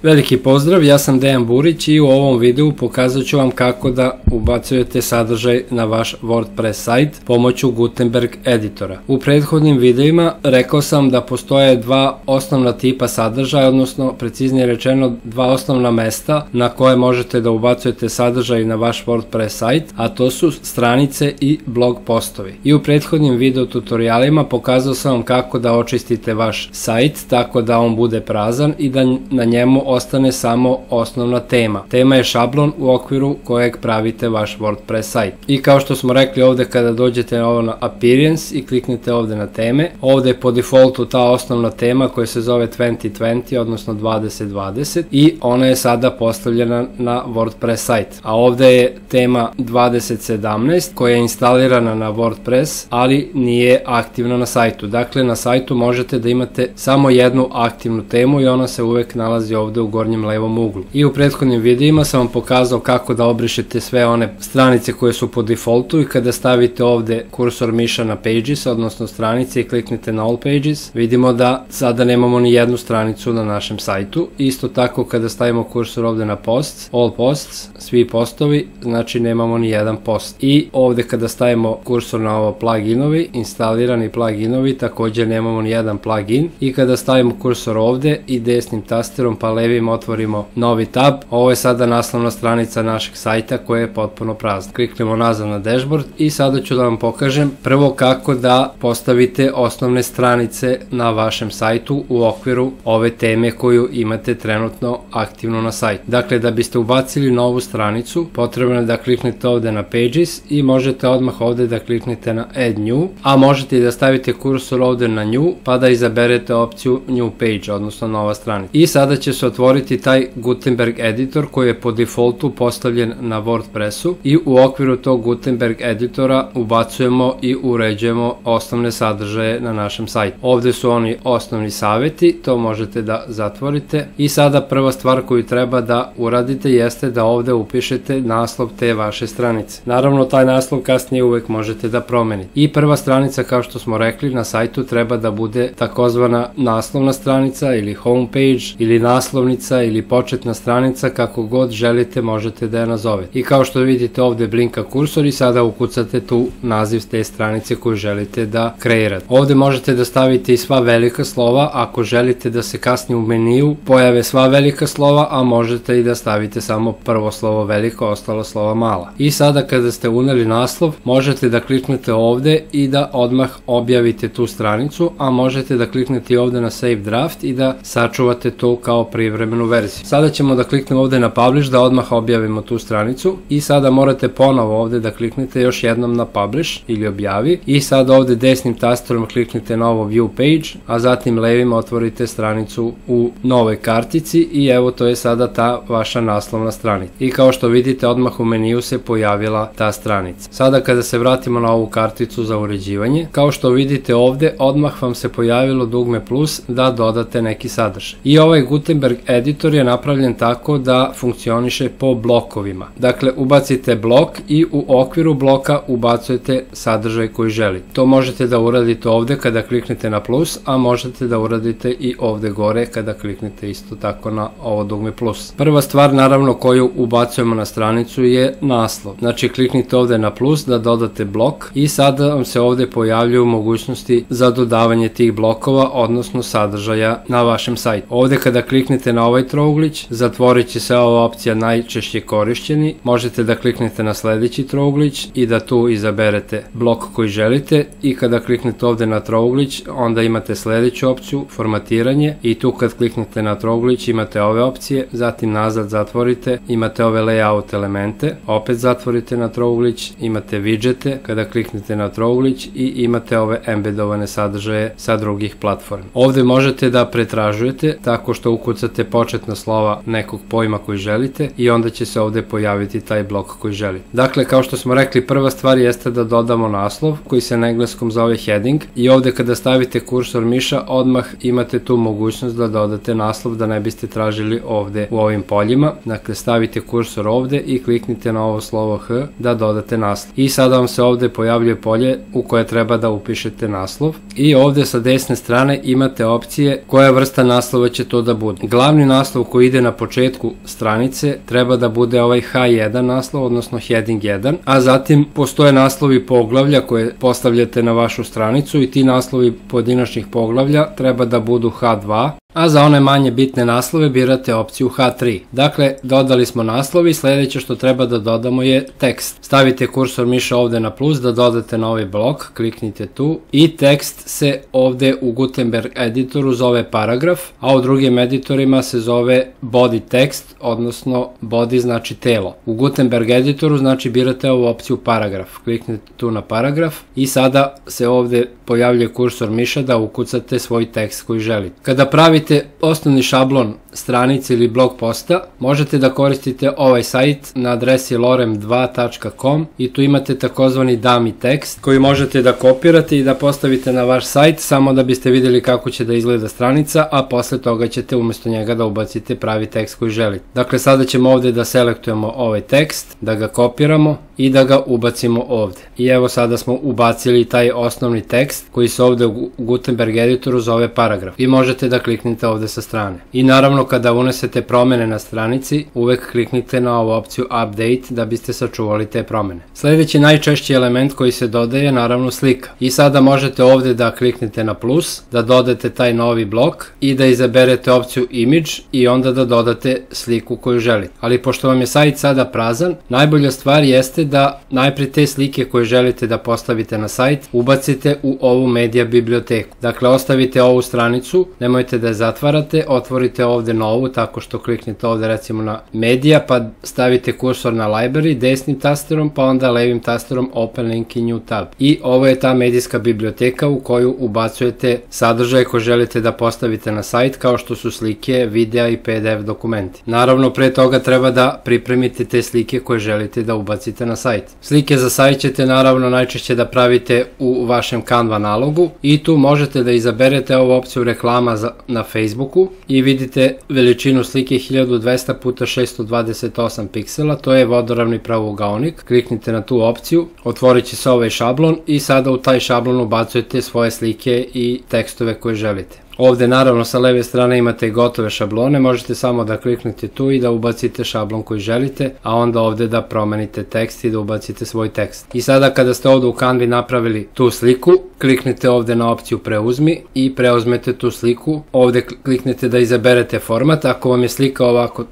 Veliki pozdrav, ja sam Dejan Burić i u ovom videu pokazat ću vam kako da ubacujete sadržaj na vaš WordPress sajt pomoću Gutenberg editora. U prethodnim videima rekao sam da postoje dva osnovna tipa sadržaja, odnosno preciznije rečeno dva osnovna mesta na koje možete da ubacujete sadržaj na vaš WordPress sajt, a to su stranice i blog postovi. I u prethodnim video tutorialima pokazao sam vam kako da očistite vaš sajt tako da on bude prazan i da na njemu ostane samo osnovna tema. Tema je šablon u okviru kojeg pravite vaš WordPress sajt. I kao što smo rekli ovde, kada dođete ovo na Appearance i kliknete ovde na teme, ovde je po defaultu ta osnovna tema koja se zove 2020, odnosno 2020, i ona je sada postavljena na WordPress sajt. A ovde je tema 2017 koja je instalirana na WordPress, ali nije aktivna na sajtu. Dakle, na sajtu možete da imate samo jednu aktivnu temu i ona se uvek nalazi ovde u gornjem levom uglu. I u prethodnim videima sam vam pokazao kako da obrišete sve one stranice koje su po defaultu, i kada stavite ovde kursor miša na Pages, odnosno stranice, i kliknete na All Pages, vidimo da sada nemamo ni jednu stranicu na našem sajtu. Isto tako kada stavimo kursor ovde na Posts, All Posts, svi postovi, znači nemamo ni jedan post. I ovde kada stavimo kursor na ovo pluginovi, instalirani pluginovi, također nemamo ni jedan plugin. I kada stavimo kursor ovde i desnim tasterom pa levim otvorimo novi tab, ovo je sada naslovna stranica našeg sajta koja je potpuno prazna. Kliknemo nazad na dashboard i sada ću da vam pokažem prvo kako da postavite osnovne stranice na vašem sajtu u okviru ove teme koju imate trenutno aktivno na sajtu. Dakle, da biste ubacili novu stranicu, potrebno je da kliknete ovde na Pages i možete odmah ovde da kliknete na Add New, a možete i da stavite kursor ovde na New pa da izaberete opciju New Page, odnosno nova stranica. I sada će se otvoriti taj Gutenberg editor koji je po defaultu postavljen na WordPressu, i u okviru tog Gutenberg editora ubacujemo i uređujemo osnovne sadržaje na našem sajtu. Ovde su oni osnovni saveti, to možete da zatvorite, i sada prva stvar koju treba da uradite jeste da ovde upišete naslov te vaše stranice. Naravno, taj naslov kasnije uvek možete da promenite. I prva stranica, kao što smo rekli, na sajtu treba da bude takozvana naslovna stranica ili homepage ili naslovnica ili početna stranica, kako god želite možete da je nazovete. I kao što vidite ovde blinka kursor i sada ukucate tu naziv te stranice koju želite da kreirate. Ovde možete da stavite i sva velika slova ako želite da se kasnije u meniju pojave sva velika slova, a možete i da stavite samo prvo slovo veliko, ostalo slova mala. I sada kada ste uneli naslov, možete da kliknete ovde i da odmah objavite tu stranicu, a možete da kliknete i ovde na Save Draft i da sačuvate to kao privremenu verziju. Sada ćemo da kliknemo ovde na Publish da odmah objavimo tu stranicu, i sada morate ponovo ovde da kliknete još jednom na Publish ili objavi, i sada ovde desnim tasterom kliknite na ovo View Page, a zatim levim otvorite stranicu u novoj kartici i evo, to je sada ta vaša naslovna stranica. I kao što vidite, odmah u meniju se pojavila ta stranica. Sada kada se vratimo na ovu karticu za uređivanje, kao što vidite ovde, odmah vam se pojavilo dugme plus da dodate neki sadržaj. I ovaj Gutenberg editor je napravljen tako da funkcioniše po blokovima. Dakle, ubacite blok i u okviru bloka ubacujete sadržaj koji želite. To možete da uradite ovde kada kliknete na plus, a možete da uradite i ovde gore kada kliknete isto tako na ovo dugme plus. Prva stvar, naravno, koju ubacujemo na stranicu je naslov. Znači, kliknite ovde na plus da dodate blok i sada vam se ovde pojavljuju mogućnosti za dodavanje tih blokova, odnosno sadržaja na vašem sajtu. Ovde kada kliknete na ovaj trouglić, zatvorit će se ova opcija najčešće korišćeni. Možete da kliknete na sledeći trouglić i da tu izaberete blok koji želite, i kada kliknete ovde na trouglić, onda imate sledeću opciju, formatiranje, i tu kad kliknete na trouglić imate ove opcije, zatim nazad zatvorite, imate ove layout elemente, opet zatvorite na trouglić, imate widgete, kada kliknete na trouglić, i imate ove embedovane sadržaje sa drugih platformi. Ovde možete da pretražujete tako što ukucate početna slova nekog pojma koji želite i onda će se ovde pojaviti taj blok koji želite. Dakle, kao što smo rekli, prva stvar jeste da dodamo naslov koji se na engleskom zove heading, i ovde kada stavite kursor miša odmah imate tu mogućnost da dodate naslov, da ne biste tražili ovde u ovim poljima. Dakle, stavite kursor ovde i kliknite na ovo slovo H da dodate naslov. I sada vam se ovde pojavljuje polje u koje treba da upišete naslov, i ovde sa desne strane imate opcije koja vrsta naslova će to da bude. Glavni glavni naslov koji ide na početku stranice treba da bude ovaj H1 naslov, odnosno heading 1, a zatim postoje naslovi poglavlja koje postavljate na vašu stranicu i ti naslovi pojedinačnih poglavlja treba da budu H2, a za one manje bitne naslove birate opciju H3. Dakle, dodali smo naslovi, sledeće što treba da dodamo je tekst. Stavite kursor miša ovde na plus da dodate novi blok, kliknite tu i tekst se ovde u Gutenberg editoru zove paragraf, a u drugim editorima se zove body text, odnosno body znači telo. U Gutenberg editoru znači birate ovu opciju paragraf, kliknite tu na paragraf i sada se ovde pojavljuje kursor miša da ukucate svoj tekst koji želite. Kada pravite osnovni šablon stranice ili blog posta, možete da koristite ovaj sajt na adresi lorem2.com i tu imate takozvani dummy tekst koji možete da kopirate i da postavite na vaš sajt samo da biste vidjeli kako će da izgleda stranica, a posle toga ćete umesto njega da ubacite pravi tekst koji želite. Dakle, sada ćemo ovde da selektujemo ovaj tekst, da ga kopiramo i da ga ubacimo ovde. I evo sada smo ubacili taj osnovni tekst koji se ovde u Gutenberg editoru zove paragraf i možete da kliknete ovde sa strane. I naravno kada unesete promene na stranici, uvek kliknite na ovu opciju Update da biste sačuvali te promene. Sledeći najčešći element koji se dodaje je naravno slika. I sada možete ovde da kliknete na plus, da dodate taj novi blok i da izaberete opciju Image i onda da dodate sliku koju želite. Ali pošto vam je sajt sada prazan, najbolja stvar jeste da najpre te slike koje želite da postavite na sajt ubacite u ovu medija biblioteku. Dakle, ostavite ovu stranicu, nemojte da je zatvarate, otvorite ovde novu tako što kliknete ovde recimo na medija pa stavite kursor na library desnim tasterom pa onda levim tasterom open link i new tab. I ovo je ta medijska biblioteka u koju ubacujete sadržaje koje želite da postavite na sajt kao što su slike, videa i PDF dokumenti. Naravno, pre toga treba da pripremite te slike koje želite da ubacite na sajt. Slike za sajt ćete naravno najčešće da pravite u vašem Canva nalogu i tu možete da izaberete ovu opciju reklama na Facebooku i vidite veličinu slike 1200 x 628 piksela, to je vodoravni pravougaonik. Kliknite na tu opciju, otvorit će se ovaj šablon i sada u taj šablon ubacujete svoje slike i tekstove koje želite. Ovde naravno sa leve strane imate gotove šablone, možete samo da kliknete tu i da ubacite šablon koji želite, a onda ovde da promenite tekst i da ubacite svoj tekst. I sada kada ste ovde u Canvi napravili tu sliku, kliknete ovde na opciju preuzmi i preuzmete tu sliku. Ovde kliknete da izaberete format, ako vam je slika ovako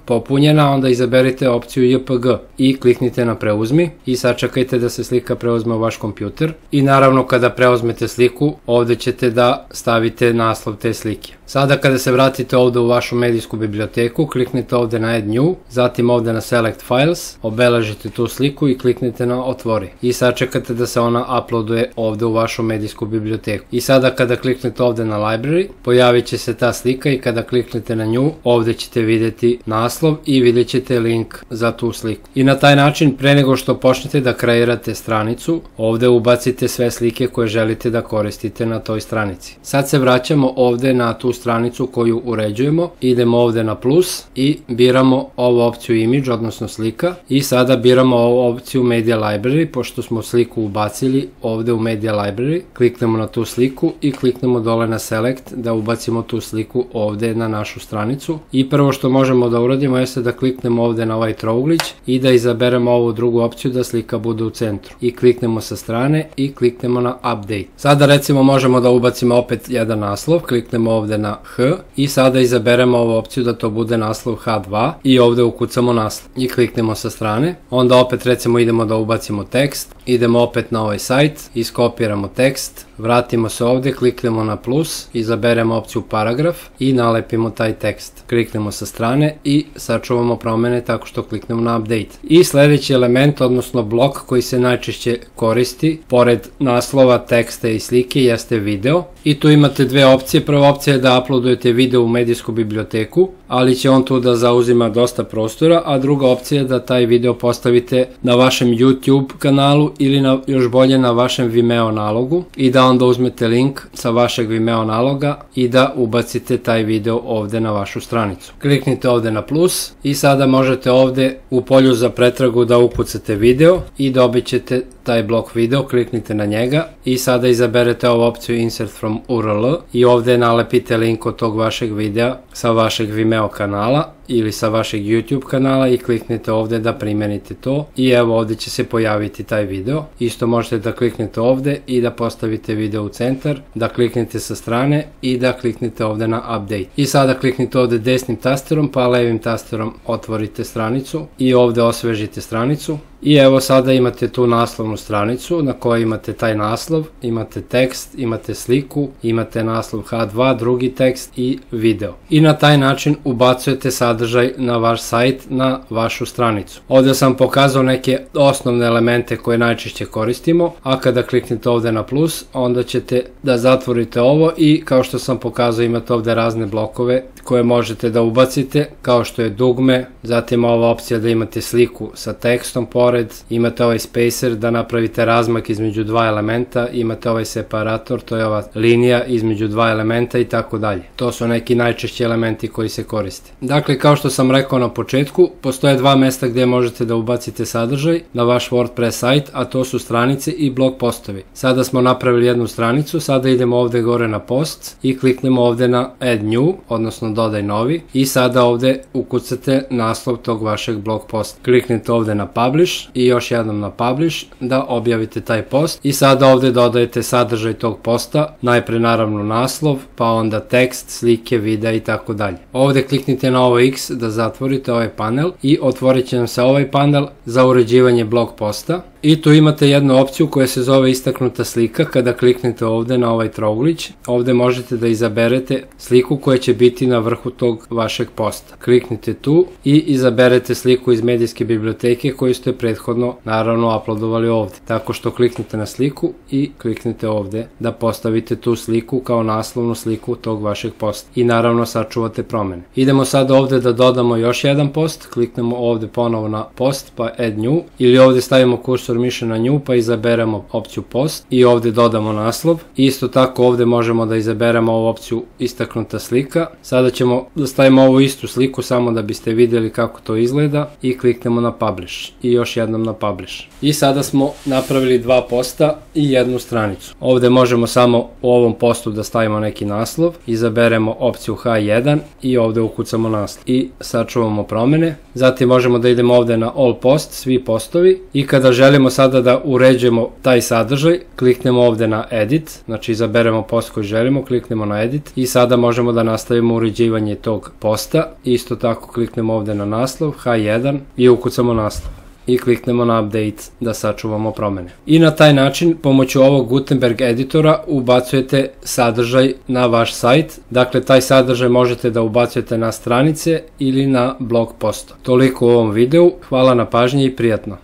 popunjena, onda izaberite opciju JPG i kliknite na preuzmi i sačekajte da se slika preuzme u vaš kompjuter. I naravno kada preuzmete sliku, ovde ćete da stavite naslov te slike. Sada kada se vratite ovde u vašu medijsku biblioteku, kliknite ovde na Add New, zatim ovde na Select Files, obeležite tu sliku i kliknite na Otvori. I sačekate da se ona uploaduje ovde u vašu medijsku biblioteku. I sada kada kliknete ovde na Library, pojavit će se ta slika i kada kliknete na nju, ovde ćete vidjeti naslov i vidjet ćete link za tu sliku. I na taj način, pre nego što počnete da kreirate stranicu, ovde ubacite sve slike koje želite da koristite na toj stranici. Sad se vraćamo ovde na tu stranicu koju uređujemo, idemo ovde na plus i biramo ovu opciju Image, odnosno slika, i sada biramo ovu opciju Media Library, pošto smo sliku ubacili ovde u Media Library, kliknemo na tu sliku i kliknemo dole na Select da ubacimo tu sliku ovde na našu stranicu. I prvo što možemo da uradimo jeste da kliknemo ovde na ovaj trouglić i da izaberemo ovu drugu opciju da slika bude u centru. I kliknemo sa strane i kliknemo na Update. Sada recimo možemo da ubacimo opet jedan naslov, kliknemo ovde na H i sada izaberemo ovu opciju da to bude naslov H2 i ovde ukucamo naslov i kliknemo sa strane. Onda opet recimo idemo da ubacimo tekst, idemo opet na ovaj sajt, iskopiramo tekst, vratimo se ovde, kliknemo na plus, izaberemo opciju paragraf i nalepimo taj tekst. Kliknemo sa strane i sačuvamo promene tako što kliknemo na Update. I sledeći element, odnosno blok koji se najčešće koristi, pored naslova, teksta i slike, jeste video. I tu imate dve opcije. Prva opcija je da uploadujete video u medijsku biblioteku, ali će on tu da zauzima dosta prostora, a druga opcija je da taj video postavite na vašem YouTube kanalu ili još bolje na vašem Vimeo nalogu i da onda uzmete link sa vašeg Vimeo naloga i da ubacite taj video ovde na vašu stranicu. Kliknite ovde na plus i sada možete ovde u polju za pretragu da ukucate video i dobit ćete taj blok video, kliknite na njega i sada izaberete ovu opciju Insert from URL i ovde nalepite link od tog vašeg videa sa vašeg Vimeo kanala ili sa vašeg YouTube kanala i kliknite ovde da primenite to i evo ovde će se pojaviti taj video. Isto možete da kliknete ovde i da postavite video u centar, da kliknete sa strane i da kliknete ovde na Update. I sada kliknite ovde desnim tasterom pa levim tasterom otvorite stranicu i ovde osvežite stranicu. I evo sada imate tu naslovnu stranicu na kojoj imate taj naslov, imate tekst, imate sliku, imate naslov H2, drugi tekst i video. I na taj način ubacujete sadržaj na vaš sajt, na vašu stranicu. Ovde sam pokazao neke osnovne elemente koje najčešće koristimo, a kada kliknete ovde na plus, onda ćete da zatvorite ovo i kao što sam pokazao imate ovde razne blokove koje možete da ubacite, kao što je dugme, zatim ova opcija da imate sliku sa tekstom pored, imate ovaj spacer da napravite razmak između dva elementa, imate ovaj separator, to je ova linija između dva elementa i tako dalje. To su neki najčešći elementi koji se koriste. Dakle, kao što sam rekao na početku, postoje dva mesta gdje možete da ubacite sadržaj na vaš WordPress sajt, a to su stranice i blog postovi. Sada smo napravili jednu stranicu, sada idemo ovde gore na post i kliknemo ovde na Add New, odnosno dodaj novi i sada ovde ukucate naslov tog vašeg blog posta. Kliknite ovde na Publish i još jednom na Publish da objavite taj post i sada ovde dodajete sadržaj tog posta, najpre naravno naslov, pa onda tekst, slike, videa i tako dalje. Ovde kliknite na ovo X da zatvorite ovaj panel i otvorit će nam se ovaj panel za uređivanje blog posta. I tu imate jednu opciju koja se zove istaknuta slika. Kada kliknete ovde na ovaj trouglić, ovde možete da izaberete sliku koja će biti na vrhu tog vašeg posta. Kliknite tu i izaberete sliku iz medijske biblioteke koju ste prethodno naravno uploadovali ovde. Tako što kliknete na sliku i kliknete ovde da postavite tu sliku kao naslovnu sliku tog vašeg posta. I naravno sačuvate promene. Idemo sad ovde da dodamo još jedan post. Kliknemo ovde ponovo na post pa Add New ili ovde stavimo kursor miša na nju pa izaberemo opciju post i ovde dodamo naslov. Isto tako ovde možemo da izaberemo ovu opciju istaknuta slika. Sada ćemo da stavimo ovu istu sliku samo da biste vidjeli kako to izgleda i kliknemo na Publish i još jednom na Publish. I sada smo napravili dva posta i jednu stranicu. Ovde možemo samo u ovom postu da stavimo neki naslov, izaberemo opciju H1 i ovde ukucamo naslov i sačuvamo promene. Zatim možemo da idemo ovde na All Post, svi postovi i kada želimo sada da uređujemo taj sadržaj, kliknemo ovde na Edit, znači izaberemo post koji želimo, kliknemo na Edit i sada možemo da nastavimo uređivanje tog posta. Isto tako kliknemo ovde na naslov, H1 i ukucamo naslov. I kliknemo na Update da sačuvamo promene. I na taj način, pomoću ovog Gutenberg editora, ubacujete sadržaj na vaš sajt. Dakle, taj sadržaj možete da ubacujete na stranice ili na blog post. Toliko u ovom videu. Hvala na pažnji i prijatno.